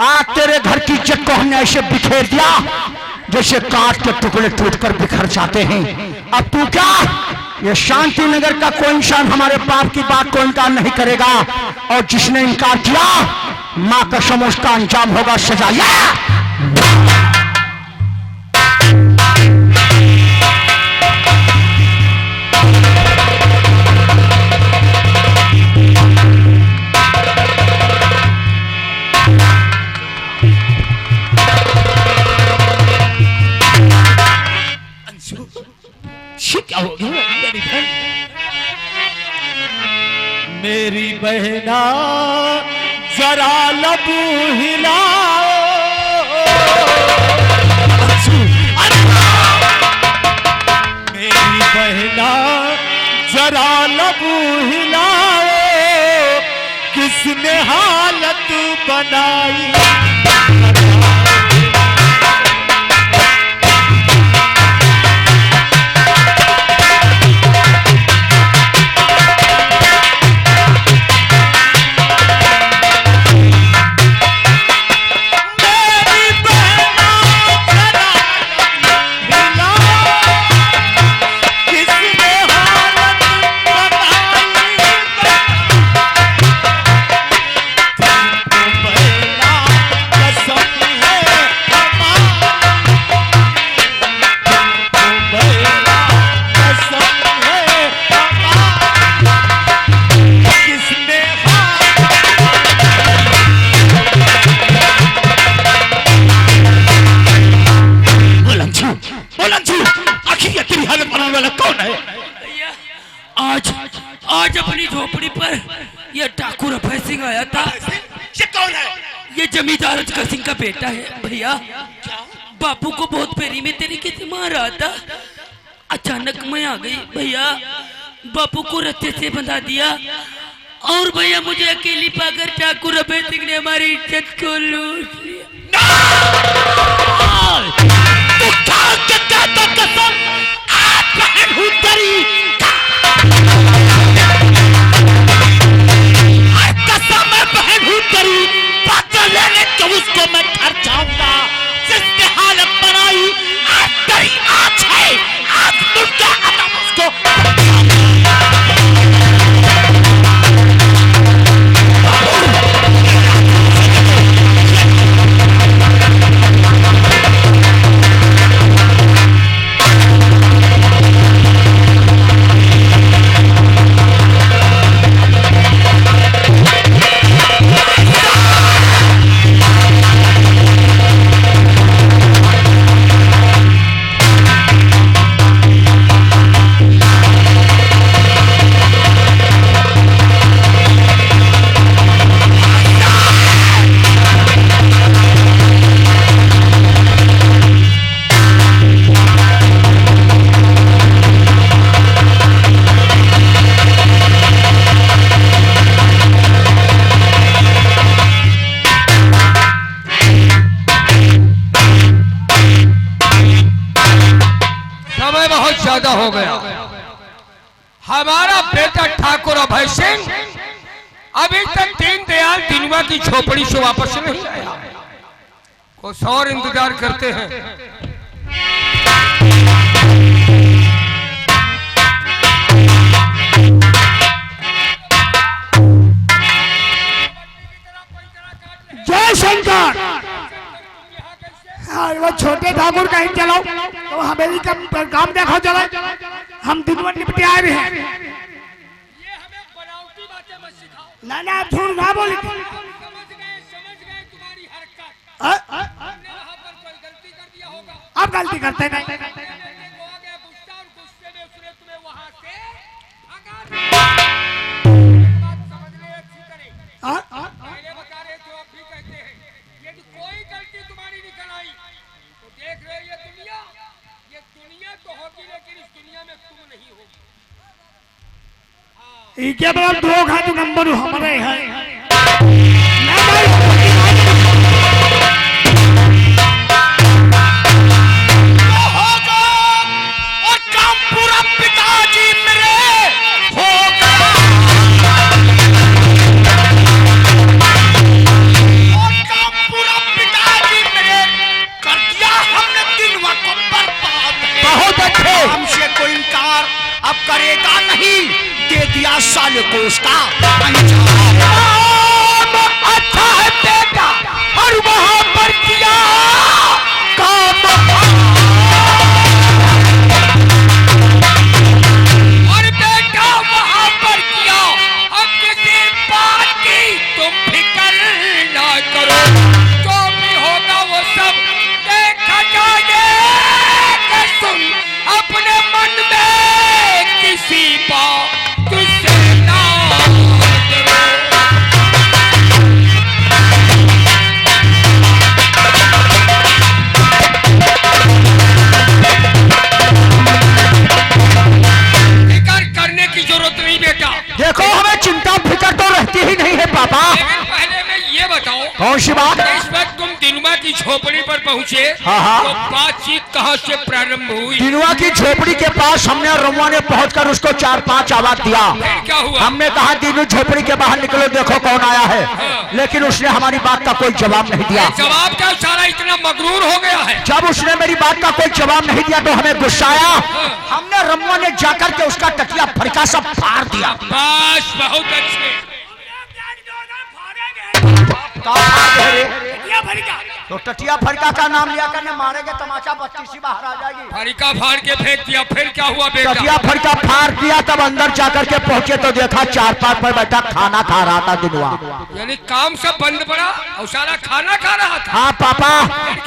आज तेरे घर की इज्जत को हमने ऐसे बिखेर दिया जैसे काट के टुकड़े टूटकर बिखर जाते हैं। अब तू क्या, ये शांति नगर का कोई इंसान हमारे बाप की बात को इनकार नहीं करेगा, और जिसने इनकार किया मां कसम उसका अंजाम होगा सजा। क्या हो गया मेरी बहन? मेरी बहना जरा लब हिलाओ, मेरी बहना जरा लब हिलाओ, किसने हालत बनाई। आज अपनी झोपड़ी पर यह ठाकुर अभय सिंह आया था। ये कौन है? ये जमींदार अजगर सिंह का बेटा है भैया। बापू को बहुत बेरीमे तरीके से मार रहा था, अचानक मैं आ गई भैया, बापू को रस्ते से बंधा दिया और भैया मुझे अकेली पाकर ठाकुर अभय सिंह ने हमारी इज्जत को लूट लिया। उसको मैं घर जाऊंगा जिसने हालत बनाई। आज तेरी आज है, आज मुझे उसको हो गया। हमारा बेटा ठाकुर अभय सिंह अभी तक दीनदयाल दिनवा की झोपड़ी से वापस नहीं आया। कुछ और इंतजार करते हैं। जय शंकर। वो छोटे ठाकुर कहीं चलो तो हमें काम देखो चलो, हम दिन में निपटे आ रहे हैं। ये हमें बनावटी बातें मत सिखाओ। ना ना झूठ ना बोली। समझ गए तुम्हारी हरकत। हमने वहाँ पर कोई गलती कर दिया होगा। अब गलती करते नहीं। गुस्सा और गुस्से में उसने तुम्हें वहाँ से भगा दिया। बात समझ ले अच्छी तरह। पहले बता रहे थे, अब भी कहते हैं, यदि कोई गलती तुम्हारी निकल आई तो देख रहे ये दुनिया तो होगी, लेकिन इस दुनिया में तुम नहीं होगी। इनके बाद दो घाट नंबर हमारे हैं। और काम पूरा पिताजी मेरे होगा। और काम पूरा साले को उसका अंजाम अच्छा है बेटा, और वहां पर किया काम, और बेटा वहां पर किया। अब किसी बात की तुम फिक्र ना करो, जो भी होगा वो सब देखा जाएगा। सुन अपने मन में किसी बात तुझसे ना डरो। फिक्र करने की जरूरत नहीं बेटा। देखो हमें चिंता फिक्र तो रहती ही नहीं है पापा। लेकिन पहले में ये बताओ, कौन सी बात? इस वक्त तुम दिनुमा की झोपड़ी पर पहुंचे, हाँ। तो बातचीत कहाँ से प्रारंभ हुई? दिनुआ की झोपड़ी के पास हमने रमुआ ने पहुंचकर उसको 4-5 आवाज दिया। फिर क्या हुआ? हमने कहा दिनू झोपड़ी के बाहर निकलो, देखो कौन आया है। लेकिन उसने हमारी बात का कोई जवाब नहीं दिया। जवाब क्या, सारा इतना मगरूर हो गया है। जब उसने मेरी बात का कोई जवाब नहीं दिया तो हमें गुस्सा आया। हमने रमुआ ने जाकर के उसका टकिया फड़का सब फाड़ दिया। बस बहुत अच्छे। तो टटिया फड़का का नाम लिया करने मारेंगे, तमाचा 32 बाहर आ जाएगी। फरिका फाड़ के फेंक दिया, फिर क्या हुआ बेटा? टटिया फड़का फाड़ दिया, तब अंदर जाकर के पहुंचे तो देखा 4-5 पर बैठा खाना खा रहा था दिनुआ। यानी काम सब बंद पड़ा और सारा खाना खा रहा था। हाँ पापा,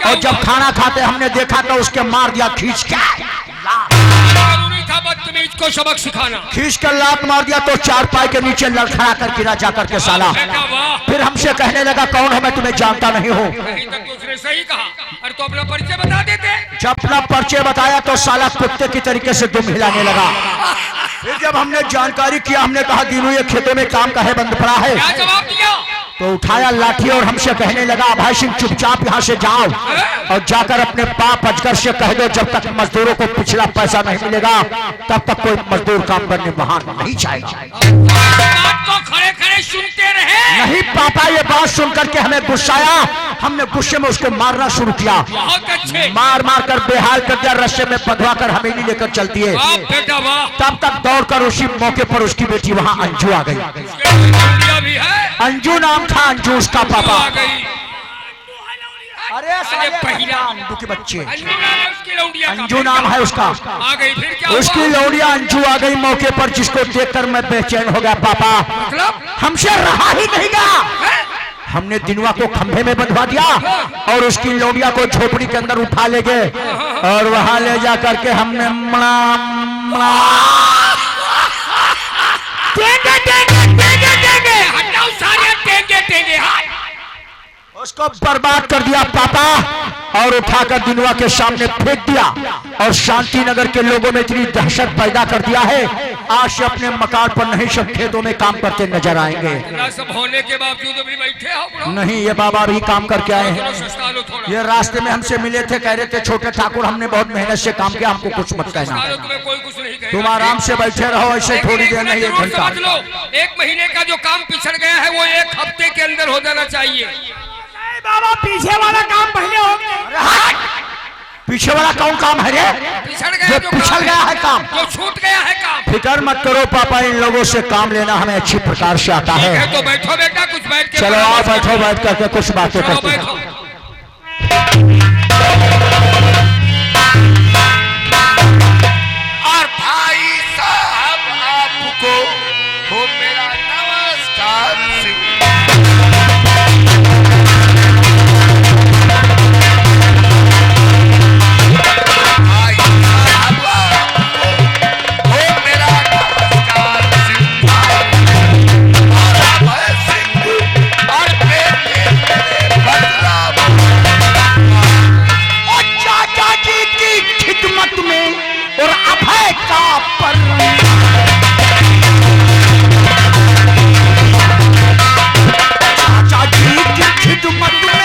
और जब खाना खाते हमने देखा तो उसके मार दिया खींच के। जरूरी था बदतमीज को सबक सिखाना। खींच कर लात मार दिया तो 4 पाई के नीचे लड़खड़ा कर गिरा जाकर के साला। बेटा वाह, फिर हमसे कहने लगा कौन हो, मैं तुम्हें जानता नहीं हूँ। नहीं तक दूसरे सही कहा। अरे तो अपना परिचय बता देते। जब अपना परिचय बताया तो साला कुत्ते की तरीके से दुम हिलाने लगा। फिर जब हमने जानकारी किया, हमने कहा दीनू ये खेतों में काम काहे बंद पड़ा है। क्या जवाब दिया? तो उठाया लाठी और हमसे कहने लगा भाई सिंह चुपचाप यहाँ से जाओ और जाकर अपने बाप अजगर से कह दो जब तक मजदूरों को पिछला पैसा नहीं मिलेगा तब तक कोई मजदूर काम करने वहां नहीं जाएगा। बात को खड़े खड़े सुनते रहे। नहीं पापा, ये बात सुनकर के हमें गुस्सा आया। हमने गुस्से में उसको मारना शुरू किया। बहुत अच्छे। मार मार कर बेहाल कर दिया, रस्से में बंधवा कर हवेली लेकर चलती है। वाह बेटा वाह। तब तक दौड़कर उसी मौके पर उसकी बेटी वहां अंजू आ गई। लौंडिया भी है। अंजू नाम था अंजू उसका पापा। आ गई। अरे साले पहिला। अंजू के बच्चे, अंजू नाम है उसकी लौंडिया का। अंजू नाम है उसका। आ गई, फिर क्या हुआ? उसकी लौंडिया अंजू आ गई मौके पर, जिसको देखकर मैं बेचैन हो गया पापा। मतलब हमसे रहा ही नहीं गया। हमने दिनुआ को खंभे में बंधवा दिया और उसकी लौंडिया को झोपड़ी के अंदर उठा ले गए और वहां ले जा करके हमने हटाओ सारे टेंगे टेंगे। उसको बर्बाद कर दिया पापा और उठाकर दिनुआ के सामने फेंक दिया और शांति नगर के लोगों में इतनी दहशत पैदा कर दिया है, आज से अपने मकान पर नहीं सब खेतों में काम करते नजर आएंगे। इतना सब होने के बावजूद अभी बैठे हो बुढ़ो? नहीं, ये बाबा भी काम करके आए थोड़ा हैं। सस्ता लो थोड़ा। ये रास्ते में हमसे मिले थे, कह रहे थे छोटे ठाकुर हमने बहुत मेहनत से काम किया, हमको कुछ मत कहना। सस्ता लो, तुम्हें कोई कुछ नहीं कहेगा। तुम आराम से बैठे रहो, ऐसे लेकिन थोड़ी एक देर मिनट नहीं, 1 जरूर घंटा। समझ लो, 1 महीने का जो काम पिछड़ गया है वो 1 हफ्ते के अंदर हो जाना चाहिए। बाबा पीछे वाला काम पहले हो गया। पीछे वाला कौन काम है रे? पिछड़ गया जो जो पिछड़ काम गया है काम। जो छूट गया है काम। फिक्र मत करो पापा, इन लोगों से काम लेना हमें अच्छी प्रकार से आता ठीक है है। तो बैठो बेटा, कुछ बैठ के चलो आओ बैठो, बैठ करके कुछ बातें चलो करते हैं। बैठो। और भाई साहब आपको हो मेरा नमस्कार सिंह। भाई साहब आपको हो मेरा नमस्कार सिंह। और अभय सिंह और बेटे मेरे बदलाव। और चाचा जी की खिदमत में और अभय का पर चाचा जी की खिदमत में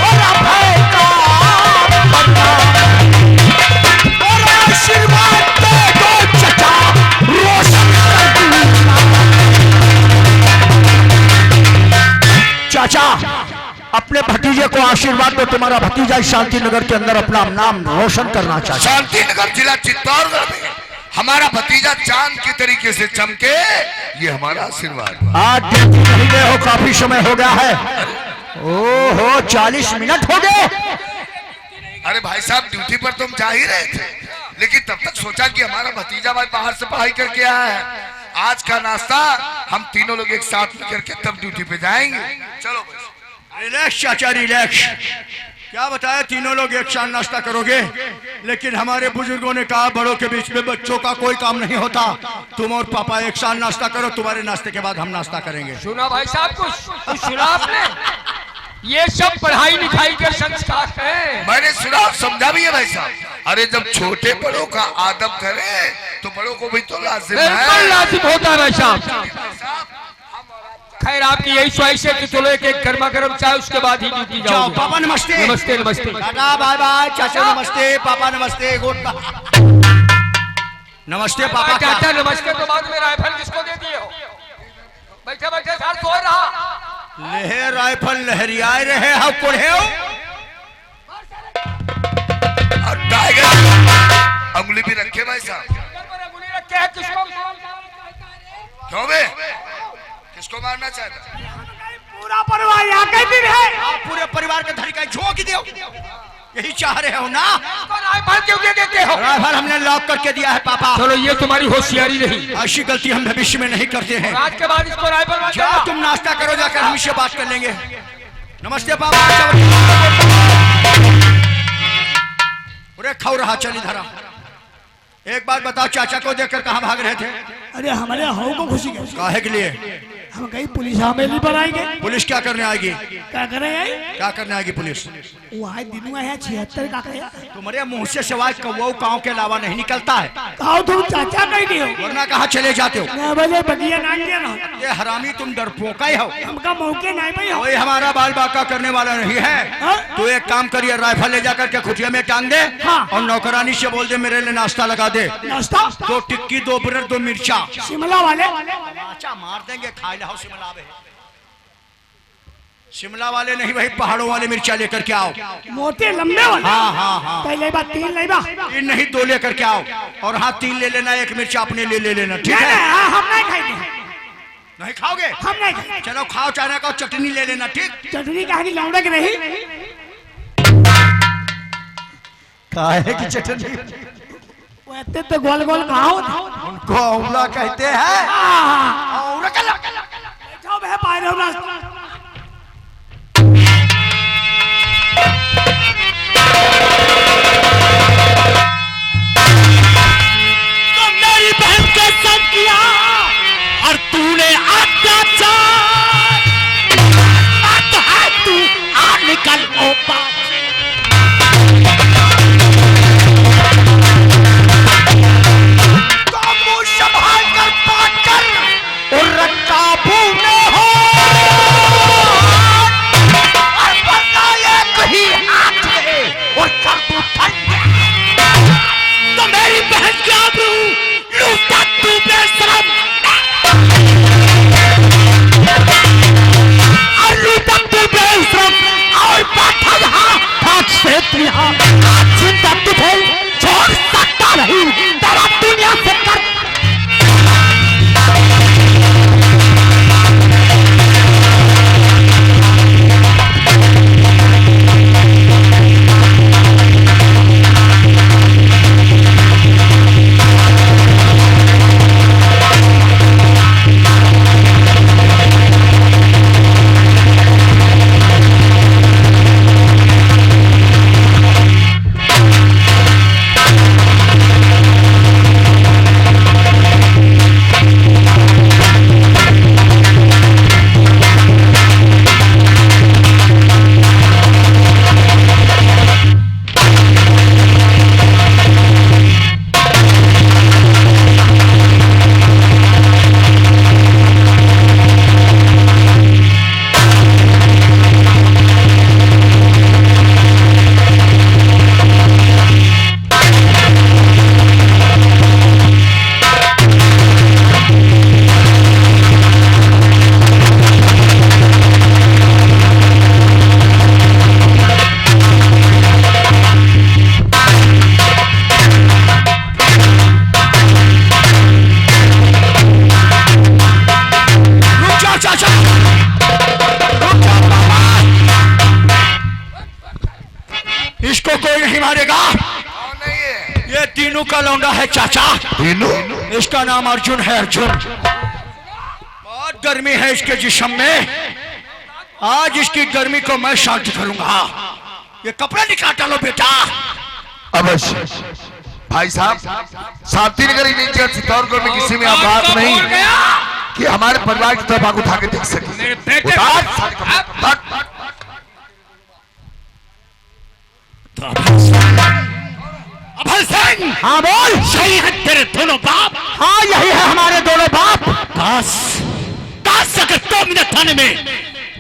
और अभय का और आशीर्वाद दे दो चाचा, रोशन कर दूंगा। चाचा अपने भतीजे को आशीर्वाद दो, तुम्हारा भतीजा शांति नगर के अंदर अपना नाम रोशन करना चाहता है। शांति नगर जिला चित्तौड़गढ़ में हमारा भतीजा चांद की तरीके से चमके, ये हमारा आशीर्वाद। आज ड्यूटी नहीं गए हो, काफी समय हो गया है। ओहो 40 मिनट हो गए। अरे भाई साहब ड्यूटी पर तुम जा ही रहे थे, लेकिन तब तक सोचा कि हमारा भतीजा भाई बाहर से पढ़ाई करके आया है, आज का नाश्ता हम तीनों लोग एक साथ में करके तब ड्यूटी पे जाएंगे। चलो रिलैक्स चाचा रिलैक्स। क्या बताया, तीनों लोग एक साथ नाश्ता करोगे, लेकिन हमारे बुजुर्गों ने कहा बड़ों के बीच में बच्चों का कोई काम नहीं होता। तुम और पापा एक साथ नाश्ता करो, तुम्हारे नाश्ते के बाद हम नाश्ता करेंगे। सुना भाई साहब, कुछ सुना आपने? ये सब पढ़ाई लिखाई के संस्कार हैं। मैंने सुना, समझा भी है भाई साहब। अरे जब छोटे बड़ों का आदब करे तो बड़ों को भी तो लाजिम बिल्कुल है। लाजिम होता है भाई साहब। खैर आपकी यही ख्वाहिश है कि चलो एक गर्मा गर्म चाय, उसके बाद ही ड्यूटी जाओ। जाओ। पापा नमस्ते। नमस्ते नमस्ते। टाटा बाय बाय। चाचा नमस्ते, पापा नमस्ते, गुड नमस्ते पापा। चाचा नमस्ते तो बाद में राइफल किसको दे दिए हो? बैठे बैठे सर सो रहा। लेहे राइफल लहरियाए रहे हो कोढ़े हो। और टाइगर अंगुली भी रखे भाई साहब। किसको क्यों बे, किसको मारना चाहता? पूरा परिवार यहाँ कैदी रहे। आप पूरे परिवार के धरी का झोंक दो, यही चाह रहे हो ना? राइफल क्यों दे देते हो? राइफल हमने लॉक करके दिया है पापा। चलो ये तुम्हारी होशियारी रही। ऐसी गलती हम भविष्य में नहीं करते हैं। आज के बाद इसको राइफल मत जाओ देना। तुम नाश्ता करो, जाकर हम इससे बात कर लेंगे। नमस्ते पापा। अरे खाओ रहा, चल इधर आ। एक बात बताओ, चाचा को देखकर कहाँ भाग रहे थे? अरे हमारे हाउ को खुशी है। काहे के लिए? हम कहीं पुलिस हमेली पर आएंगे। पुलिस क्या करने आएगी? क्या करें आई? क्या करने आएगी पुलिस? वहाँ दिनुआ है 76 का कहे। तुम्हारे मुंह से सिवाय कौवा काव के अलावा नहीं निकलता है। कहो तुम चाचा कहीं नहीं हो। वरना कहाँ चले जाते हो? मैं बोले बगिया नाच दिया ना। ये हरामी तुम डरपोका ही हो। हमका मौके नहीं भाई हो। कोई हमारा बाल बाका करने वाला नहीं है। हाँ? तो एक काम करिए, राइफल ले जाकर के खुटिया में टांग दे। हाँ। और नौकरानी से बोल दे मेरे लिए नाश्ता लगा दे। नाश्ता 2 टिक्की 2 ब्रेड 2 मिर्चा। शिमला वाले अच्छा मार देंगे, खा लो शिमला में। शिमला वाले नहीं भाई, पहाड़ों वाले मिर्चा लेकर के आओ। मोटे लंबे वाले। हाँ हाँ हाँ। पहले बात 3 ले बा। 3 नहीं 2 लेकर के आओ। और हाँ 3 ले लेना, 1 मिर्चा अपने लिए ले लेना, ठीक है? हम नहीं खाएंगे। नहीं खाओगे? हम नहीं खाएंगे। चलो खाओ, चाइना का चटनी ले लेना, ठीक? चटनी कहानी लौंडे की नहीं। काहे की चटनी? वैसे तो गोल गोल कहाँ होता? उनको औला कहते हैं। औला कला। बैठो बे पायरो नाश्ता। तो मेरी बहन के संग किया और तूने अत्याचार। बात है तू आ निकल ओपा। संभाल कर बात कर और काबू में हो। और बताए कहीं हाथ में और कर दो ठंडा। तो मेरी बहन की आबरू लूटा तू बेशरम। और लूटा तू बेशरम और बात इसको कोई नहीं मारेगा। कौन है ये? ये तीनों का लौंडा है चाचा। तीनों? इसका नाम अर्जुन है, अर्जुन। बहुत गर्मी है इसके जिस्म में, आज इसकी गर्मी को मैं शांत करूंगा। ये कपड़ा निकाल डालो बेटा। अवश्य भाई साहब, शांति नगर इंजीनियर चित्तौड़गढ़ में किसी में बात नहीं कि हमारे परिवार की तरफ आग उठा के देख सके। अभय सिंह, हाँ बोल। सही है तेरे दोनों बाप? हाँ यही है हमारे दोनों बाप। काश अगर 2 मिनट थाने में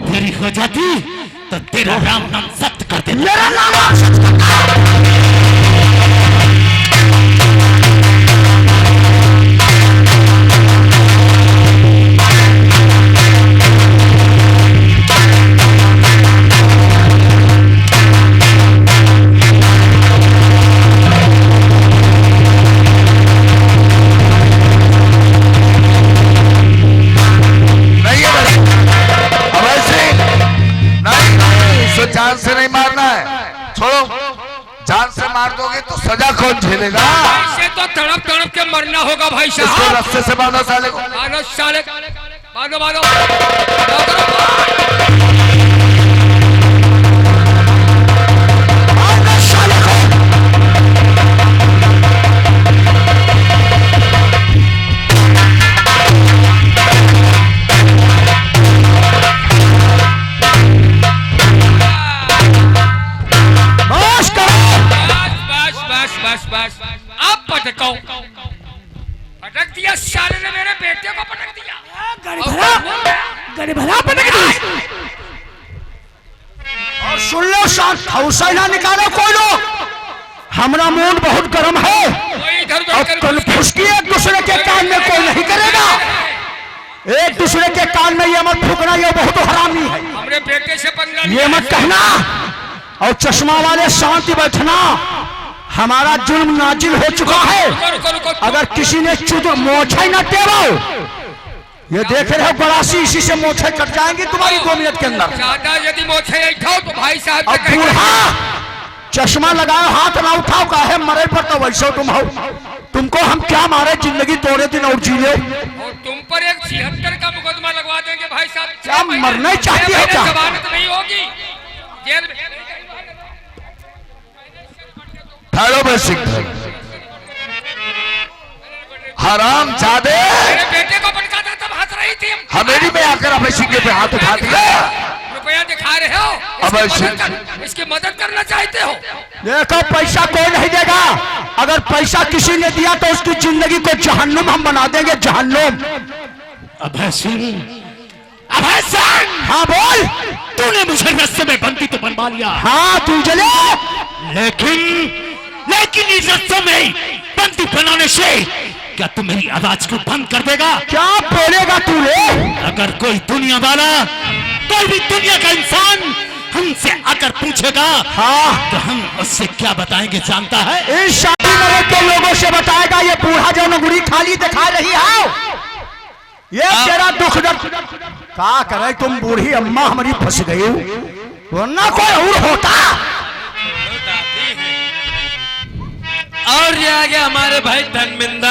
देरी हो जाती तो तेरा राम नाम सत्य कर देता। मेरा नाम सत्य करता। जान से नहीं मारना है, छोड़ो। जान से मार दोगे तो सजा कौन झेलेगा? ऐसे तो तड़प तड़प के मरना होगा भाई इसको साहब। रस्ते से बांधो साले को। मानो साले, बांधो बांधो। बस अब पटकाओ। पटक दिया साले ने, मेरे बेटे को पटक दिया। गड़ी भला पटक दी। और सुन लो शांत, हौसला ना निकालो कोई लोग। हमारा मूड बहुत गर्म है और कल फुसकी एक दूसरे के कान में कोई नहीं करेगा। एक दूसरे के कान में ये मत फूकना, ये बहुत हरामी है। हमरे बेटे से पंगा ये मत कहना। और चश्मा वाले शांति बैठना, हमारा जुल्म नाजिल हो चुका है। अगर किसी ने चुदर मोछे न टेबो, ये देख रहे हो गलासी, इसी से मोछे कट जाएंगी तुम्हारी 2 मिनट के अंदर। ज्यादा यदि मोछे उठाओ तो भाई साहब अब बूढ़ा चश्मा लगाओ, हाथ ना उठाओ, काहे मरे पर तो वैसे तुम हो। तुमको हम क्या मारे, जिंदगी तोड़े दिन और जी लो। और तुम पर एक 76 का मुकदमा लगवा देंगे भाई साहब। क्या मरना चाहती हो क्या? जमानत नहीं होगी जेल में। ठहरो बे सिंह, हराम जादे। मेरे बेटे को पटकाता तब हंस रही थी। हमेरी में आकर अभय सिंह पे हाथ उठा दिया। रुपया दिखा रहे हो, अभय सिंह इसकी मदद करना चाहते हो। देखो पैसा कोई नहीं देगा। अगर पैसा किसी ने दिया तो उसकी जिंदगी को जहन्नुम हम बना देंगे, जहन्नुम। अभय सिंह, अभय सिंह, हाँ बोल। तूने मुझे रस्ते में बंदी तो बनवा लिया। हाँ तू चले, लेकिन इस रस्ते में बंदी बनाने से क्या तू मेरी आवाज को बंद कर देगा? क्या बोलेगा तू रे? अगर कोई दुनिया वाला, कोई भी दुनिया का इंसान हमसे आकर पूछेगा हाँ तो हम उससे क्या बताएंगे जानता है? इस शादी नगर के लोगों से बताएगा ये बूढ़ा जो नगुरी खाली दिखा रही है, ये तेरा दुख दर्द क्या करे। तुम बूढ़ी अम्मा हमारी फंस गई, वरना कोई और होता। और ये आ गया हमारे भाई धर्मेंद्र।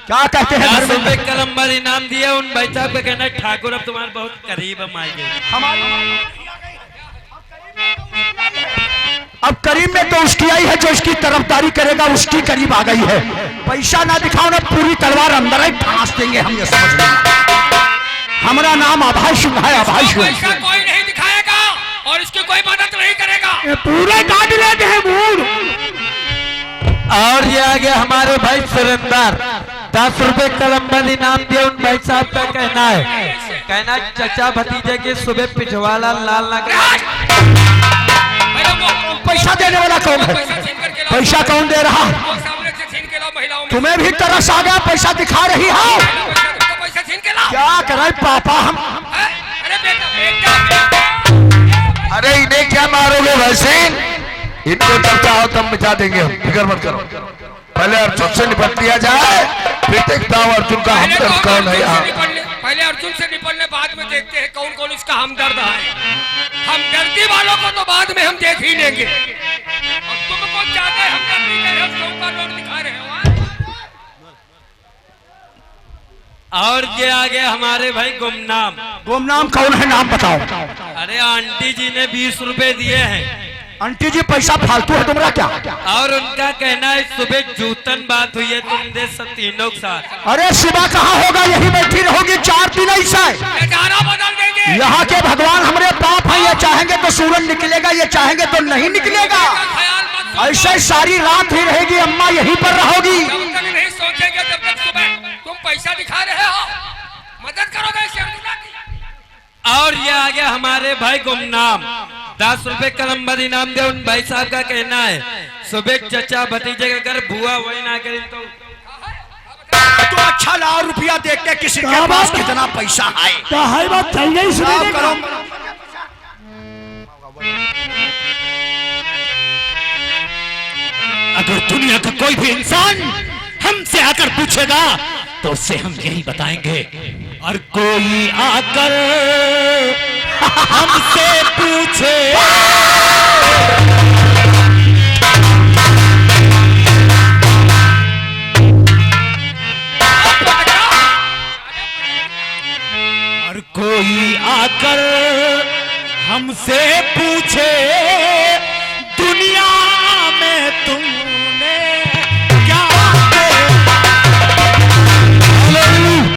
क्या कहते हैं 10 रुपए कलम पर इनाम दिया उन भाई साहब का कहना है ठाकुर अब तुम्हारे बहुत करीब हम आएंगे। अब करीब में तो उसकी आई है, जो इसकी तरफदारी करेगा उसकी करीब आ गई है। पैसा ना दिखाओ ना, पूरी तलवार अंदर ही फांस देंगे हम, ये समझ लें। हमारा नाम अभय सिंह है, अभय सिंह। पैसा कोई नहीं दिखाएगा और इसकी कोई मदद नहीं करेगा। ये पूरे काट लेते हैं मूड। और ये आ गया हमारे भाई सुरेंद्र। 10 रुपए कलम पर इनाम दिया उन भाई साहब का कहना है चचा भतीजे की सुबह पिछवाड़ा लाल नगर। पैसा देने वाला कौन है? पैसा कौन दे रहा? तुम्हें भी तरस आ गया, पैसा दिखा रही हो। पैसा छीन के लाओ। क्या करे पापा हम? अरे बेटा, अरे इन्हें क्या मारोगे वैसे? इनको जब चाहो तब मिटा देंगे हम, फिक्र मत करो। पहले अर्जुन से निपट लिया जाए, फिर देखता हूँ अर्जुन का हमदर्द कौन है यहाँ। पहले अर्जुन से निपटने, बाद में देखते हैं कौन कौन इसका हमदर्द है। हमदर्दी वालों को तो बाद में हम देख ही लेंगे। बहुत ज्यादा हम जल्दी कर हम सोमवार रोड दिखा रहे हो हाँ? और ये आ गए हमारे भाई गुमनाम। गुमनाम कौन है, नाम बताओ। अरे आंटी जी ने 20 रुपए दिए हैं आंटी जी पैसा फालतू है तुम्हारा क्या? और उनका कहना है सुबह जूतन बात हुई है तुमने सब तीनों के साथ। अरे शिवा कहाँ होगा, यही बैठी रहोगी 4 दिन ऐसा है। ये गाना बदल देंगे यहाँ के भगवान हमारे बाप हैं, ये चाहेंगे तो सूरज निकलेगा, ये चाहेंगे तो नहीं निकलेगा। ख्याल मत करो। ऐसे सारी रात ही रहेगी अम्मा, यहीं पर रहोगी। जब तक नहीं सोचेंगे जब तक सुबह तुम पैसा दिखा रहे हो मदद करोगे इसे अब्दुल्ला की। और ये आ गया हमारे भाई गुमनाम, 10 रुपए कलम बद इनाम दे। उन भाई साहब का कहना है सुबह चचा भतीजे के घर बुआ वही ना करें तो तो अच्छा लाओ रुपया देख के किसी के पास कितना पैसा है। तो हर बात चल गई सुने लाओ करो। अगर दुनिया का कोई भी इंसान हमसे आकर पूछेगा तो उससे हम यही बताएंगे, और कोई आकर हमसे पूछे और कोई आकर हमसे पूछे